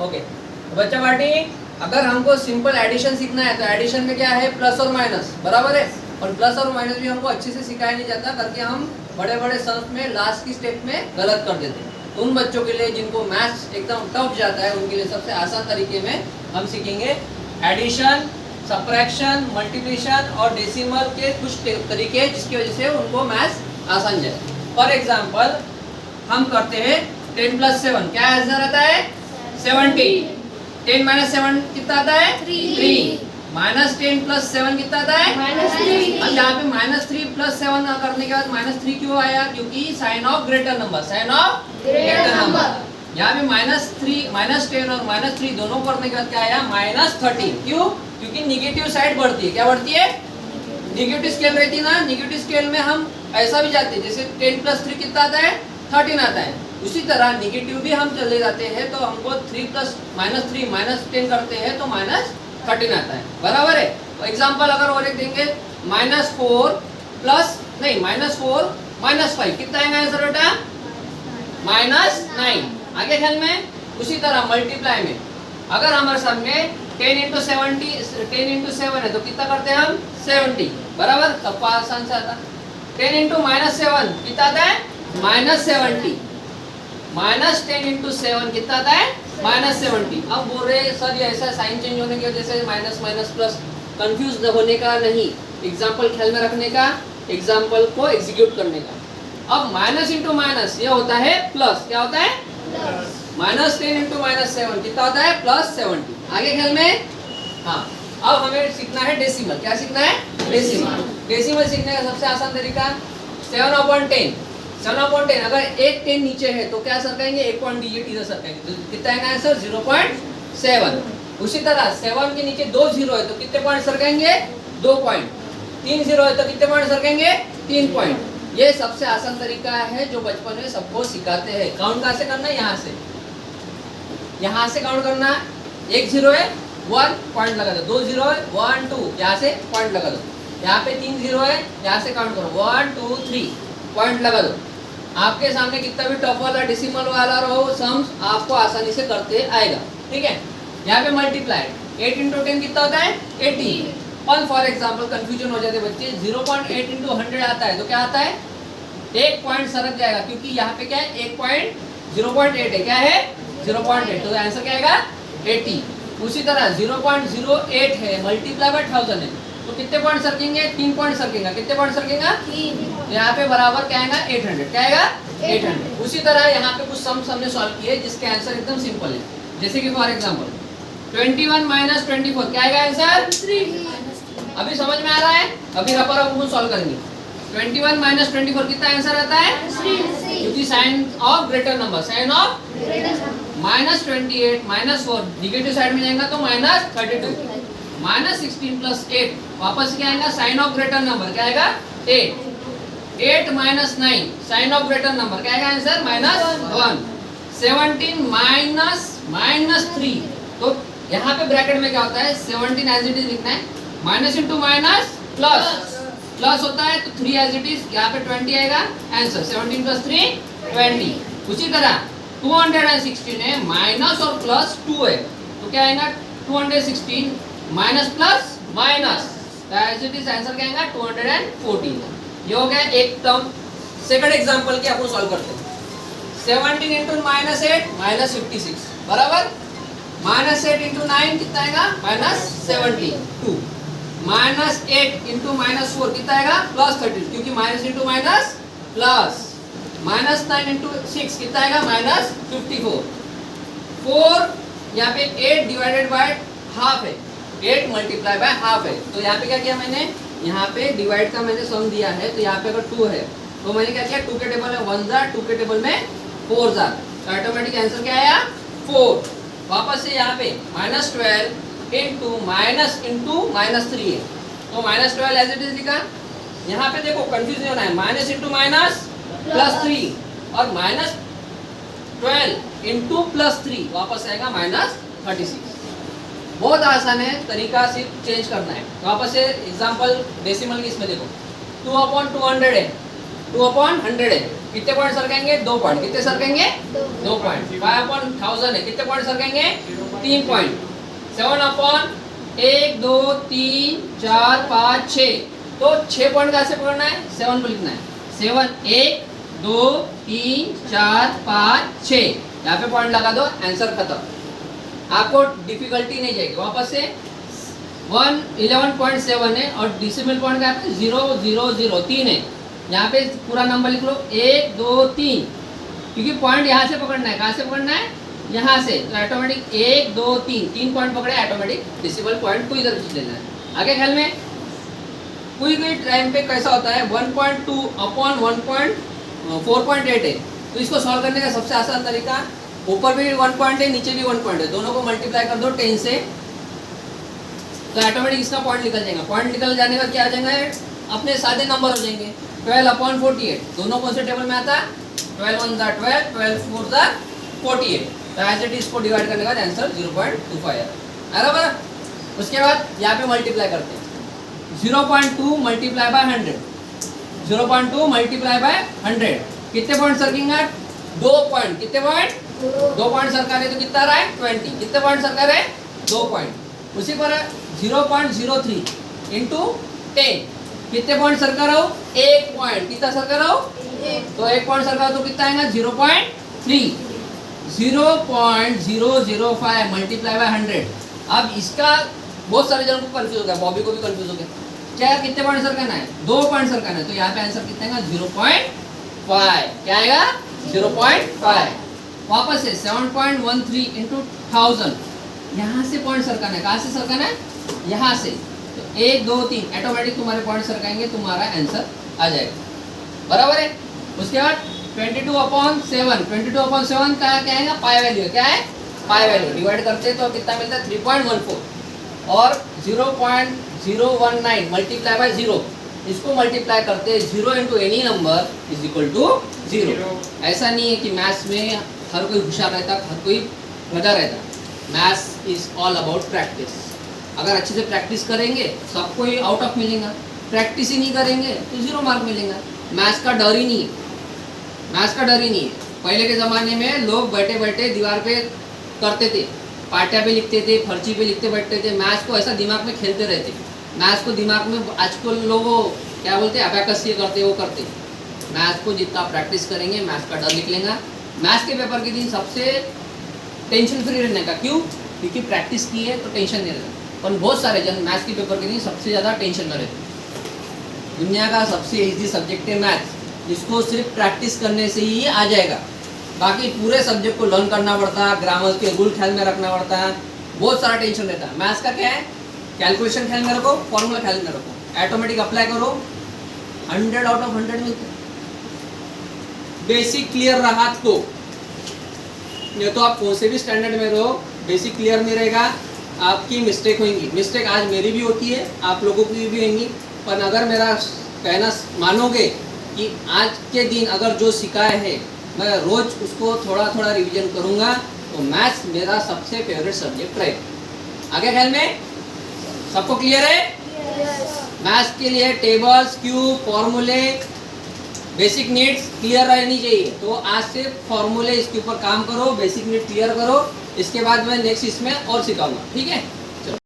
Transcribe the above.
Okay बच्चा party, अगर हमको सिंपल एडिशन सीखना है तो एडिशन में क्या है, प्लस और माइनस, बराबर है। और प्लस और माइनस भी हमको अच्छे से सिखाया नहीं जाता, करके हम बड़े बड़े सम्स में लास्ट की स्टेप में गलत कर देते हैं। तो उन बच्चों के लिए जिनको मैथ्स एकदम टफ जाता है, उनके लिए सबसे आसान तरीके में हम सीखेंगे एडिशन, सब्ट्रैक्शन, मल्टीप्लिकेशन और डेसिमल के कुछ तरीके, जिसकी वजह से उनको मैथ्स आसान जाए। फॉर एग्जाम्पल हम करते हैं 10 + 7, क्या आंसर आता है 70। 10 - 7 कितना आता है 3। -10 + 7 कितना आता है -3। अब यहाँ पे -3 + 7 करने के बाद -3 क्यों आया, क्योंकि sign of greater number, sign of greater number. यहाँ पे -10 और -3 दोनों करने के बाद क्या आया -13। क्यों, क्योंकि निगेटिव साइड बढ़ती है। क्या बढ़ती है, निगेटिव स्केल रहती है ना। निगेटिव स्केल में हम ऐसा भी जाते हैं, जैसे 10 + 3 कितना आता है 13 आता है। उसी तरह निगेटिव भी हम चले जाते हैं, तो हमको 3 + -3 -10 करते हैं तो -13 आता है, बराबर है। तो एग्जांपल अगर और एक देंगे -4 - 5 कितना आएगा आंसर बेटा -9। आगे ख्याल में उसी तरह मल्टीप्लाई में अगर हमारे सामने 10 × 7 है तो कितना करते हैं हम 70, बराबर। सबको आसान से आता। 10 × -7 कितना आता है -70। -10 × 7 कितना आता है -70। अब बोल रहे सर ये ऐसा साइन चेंज होने की वजह से माइनस माइनस प्लस, कंफ्यूज होने का नहीं, एग्जाम्पल ख्याल में रखने का, एग्जाम्पल को एग्जीक्यूट करने का। अब माइनस इंटू माइनस ये होता है प्लस, क्या होता है -10 × -7 कितना होता है +70। आगे ख्याल में। हाँ, अब हमें सीखना है डेसिमल। क्या सीखना है डेसिमल। डेसिमल सीखने का सबसे आसान तरीका 7/10। 7/10 अगर एक 10 नीचे है तो क्या सरकाएंगे, एक पॉइंट डिजिट इधर सरकाएंगे, तो कितना आएगा आंसर 0.7। उसी तरह 7 के नीचे 2 0 है तो कितने पॉइंट सरकाएंगे 2 पॉइंट। 3 0 है तो कितने पॉइंट सरकाएंगे 3 पॉइंट। ये सबसे आसान तरीका है जो बचपन में सबको सिखाते हैं। काउंट कहाँ से करना है, यहाँ से काउंट करना। 1 0 है 1 पॉइंट लगा दो, 2 0 है 1 2 यहाँ से पॉइंट लगा दो, यहाँ पे 3 0 है यहाँ से काउंट करो 1 2 3 पॉइंट लगा दो। आपके सामने कितना भी टफ वाला डेसिमल वाला रहो सम्स आपको आसानी से करते आएगा, ठीक है। यहाँ पे मल्टीप्लाई 8 × 10 कितना होता है 80। और फॉर एग्जाम्पल कंफ्यूजन हो जाते बच्चे, 0.8 × 100 आता है तो क्या आता है, एक पॉइंट सरक जाएगा, क्योंकि यहाँ पे क्या है 0.8 है, क्या है 0.8, तो आंसर क्या आएगा 80। उसी तरह 0.08 है मल्टीप्लाई बाय 1000 है तो कितने पॉइंट सरकेंगे 3 पॉइंट सरकेगा। कितने पॉइंट सरकेगा 3। तो यहाँ पे बराबर क्या आएगा 800, क्या आएगा 800। उसी तरह यहाँ पे कुछ सम्स हमने सॉल्व किए जिसके आंसर एकदम सिंपल है, जैसे कि फॉर एग्जाम्पल 21 - 24 क्या आएगा आंसर 3। अभी समझ में आ रहा है, अभी रफा रफ सॉल्व करेंगे। 21 - 24 कितना आंसर आता है 3, क्योंकि sign of greater number, sign of -28 -4 negative side में जाएगा तो -32। -16 + 8 वापस क्या आएगा साइन ऑफ ग्रेटर नंबर, क्या आएगा 8। 8 - 9 साइन ऑफ ग्रेटर नंबर, क्या आएगा आंसर -1। 17 - -3 तो यहाँ पे ब्रैकेट में क्या होता है 17 एज इट इज लिखना है, माइनस इंटू माइनस प्लस होता है तो 3 एज इट इज, यहाँ पे 20 आएगा आंसर। 17 + 3 20। उसी तरह 216 है, माइनस और प्लस 2 है तो क्या आएगा 216 minus plus minus, as it is answer क्या आएगा 214। ये हो गया एक टर्म। सेकंड एग्जांपल के अपन सॉल्व करते हैं। 17 × -8 -56 बराबर, -8 × 9 कितना आएगा -72। -8 × -4 कितना आएगा +30, क्योंकि माइनस इंटू माइनस प्लस। -9 × 6 कितना आएगा -54। 4 यहाँ पे 8 डिवाइडेड बाय हाफ है, 8 मल्टीप्लाई बाय हाफ है, तो यहाँ पे क्या किया मैंने, यहाँ पे डिवाइड का मैंने सम दिया है, तो यहाँ पे अगर 2 है तो मैंने क्या किया 2 के टेबल में 1 जार, 2 के टेबल में 4 जार, तो ऑटोमेटिक आंसर क्या आया 4। वापस से यहाँ पे -12 इंटू -3 है तो -12 एज इट इज लिखा। यहाँ पे देखो कंफ्यूजन होना है, माइनस इंटू माइनस +3 और -12 इंटू +3 वापस आएगा -36। बहुत आसान है, तरीका सिर्फ चेंज करना है। वापस से एग्जांपल डेसिमल की इसमें देखो 2/200 है, 2/100 है कितने पॉइंट सरकेंगे? 2 पॉइंट। कितने सरकेंगे? 2 पॉइंट। 5/1000 है, कितने पॉइंट सरकेंगे? 3 पॉइंट। 7/1 2 3 4 5 6, तो 6 पॉइंट कैसे पकड़ना है? 7 को लिखना है। 7 1 2 3 4 5 6, यहाँ पे पॉइंट लगा दो, आंसर खत्म। आपको डिफिकल्टी नहीं जाएगी। वापस से 11.7 है और डिसिमल पॉइंट क्या है? 0 0 0 3 है। यहाँ पे पूरा नंबर लिख लो 1 2 3, क्योंकि पॉइंट यहाँ से पकड़ना है। कहाँ से पकड़ना है? यहाँ से। तो ऑटोमेटिक 1 2 3 पॉइंट पकड़े, ऑटोमेटिक डिसिमल पॉइंट को इधर खींच लेना है। आगे ख्याल में कोई कोई टाइम पे कैसा होता है 1.2 अपॉन 4.8 है, तो इसको सॉल्व करने का सबसे आसान तरीका, ऊपर भी 1 पॉइंट है नीचे भी 1 पॉइंट है, दोनों को मल्टीप्लाई कर दो 10 से, तो ऑटोमेटिक इसका पॉइंट निकल जाएगा। पॉइंट निकल जाने का क्या आ जाएगा? अपने सादे नंबर हो जाएंगे। 12/48 दोनों कौन से टेबल में आता है? 12 1 12, 12 4 48, तो एज इट इसको डिवाइड करने का आंसर 0.25 है बराबर। उसके बाद यहाँ पे मल्टीप्लाई करते हैं 0.2 मल्टीप्लाई बाय 100, 0.2 मल्टीप्लाई बाय 100, कितने पॉइंट सरकेंगे? 2 पॉइंट। कितने पॉइंट? 2 पॉइंट सरका रहे तो कितना रहा है? 20। कितने पॉइंट सरका रहे? 2 पॉइंट। उसी पर 0.03 इंटू 10, कितने पॉइंट सरका रहा हूँ? 1 पॉइंट। कितना सरका रहा हूँ? तो 1 पॉइंट सरका तो कितना आएगा? 0.3, 0.005 मल्टीप्लाई बाय 100। अब इसका बहुत सारे जनों को कंफ्यूज हो गया, बॉबी को भी कंफ्यूज हो गया, क्या कितने पॉइंट सरकाना है? 2 पॉइंट सरकाना है, तो यहाँ पे आंसर कितना आएगा? 0.5। क्या आएगा? 0.5। वापस से 7.13 इंटू 1000, यहाँ से पॉइंट सरकाना है। कहाँ से सरकाना है? यहाँ से। तो 1 2 3 ऑटोमेटिक तुम्हारे पॉइंट सरकाएंगे, तुम्हारा आंसर आ जाएगा बराबर है। उसके बाद 22/7, 22/7 का क्या आएगा? पाई वैल्यू है। क्या है? Pi value. डिवाइड करते तो कितना मिलता है? 3.14 और 0.019 मल्टीप्लाई बाय 0, इसको मल्टीप्लाई करते हैं 0 into any number is equal to 0। ऐसा नहीं है कि मैथ्स में हर कोई होशियार रहता, हर कोई गधा रहता। Maths is all about practice. अगर अच्छे से प्रैक्टिस करेंगे सबको ही आउट ऑफ मिलेगा, प्रैक्टिस ही नहीं करेंगे तो 0 मार्क मिलेगा। मैथ्स का डर ही नहीं है, मैथ्स का डर ही नहीं है। पहले के ज़माने में लोग बैठे बैठे दीवार पे करते थे, पाटिया पे लिखते थे, फर्ची पे लिखते बैठते थे, मैथ्स को ऐसा दिमाग में खेलते रहते। मैथ्स को दिमाग में आजकल लोगों क्या बोलते हैं, अबैकस ये करते वो करते। मैथ्स को जितना प्रैक्टिस करेंगे मैथ्स का डर निकलेगा। मैथ्स के पेपर के दिन सबसे टेंशन फ्री रहने का, क्यों? क्योंकि प्रैक्टिस की है तो टेंशन नहीं रहता। पर बहुत सारे जन मैथ्स के पेपर के दिन सबसे ज़्यादा टेंशन में रहते। दुनिया का सबसे ईजी सब्जेक्ट है मैथ्स, जिसको सिर्फ प्रैक्टिस करने से ही आ जाएगा। बाकी पूरे सब्जेक्ट को लर्न करना पड़ता है, ग्रामर के रूल ख्याल में रखना पड़ता है, बहुत सारा टेंशन रहता है। मैथ्स का क्या है? कैलकुलेशन ख्याल में रखो, फॉर्मूला ख्याल में रखो, ऑटोमेटिक अप्लाई करो, 100 आउट ऑफ 100 मिलते। बेसिक क्लियर रहा तो, नहीं तो आप कौन से भी स्टैंडर्ड में रहो, बेसिक क्लियर नहीं रहेगा, आपकी मिस्टेक होंगी। मिस्टेक आज मेरी भी होती है, आप लोगों की भी होंगी, पर अगर मेरा कहना मानोगे कि आज के दिन अगर जो सिखाया है मैं रोज उसको थोड़ा थोड़ा रिवीजन करूंगा, तो मैथ्स मेरा सबसे फेवरेट सब्जेक्ट रहेगा। आगे ख्याल में सबको क्लियर है? मैथ्स के लिए टेबल्स, क्यूब, फॉर्मूले, बेसिक नीड्स क्लियर रहनी चाहिए। तो आज से फॉर्मूले इसके ऊपर काम करो, बेसिक नीड क्लियर करो, इसके बाद मैं नेक्स्ट इसमें और सिखाऊंगा। ठीक है?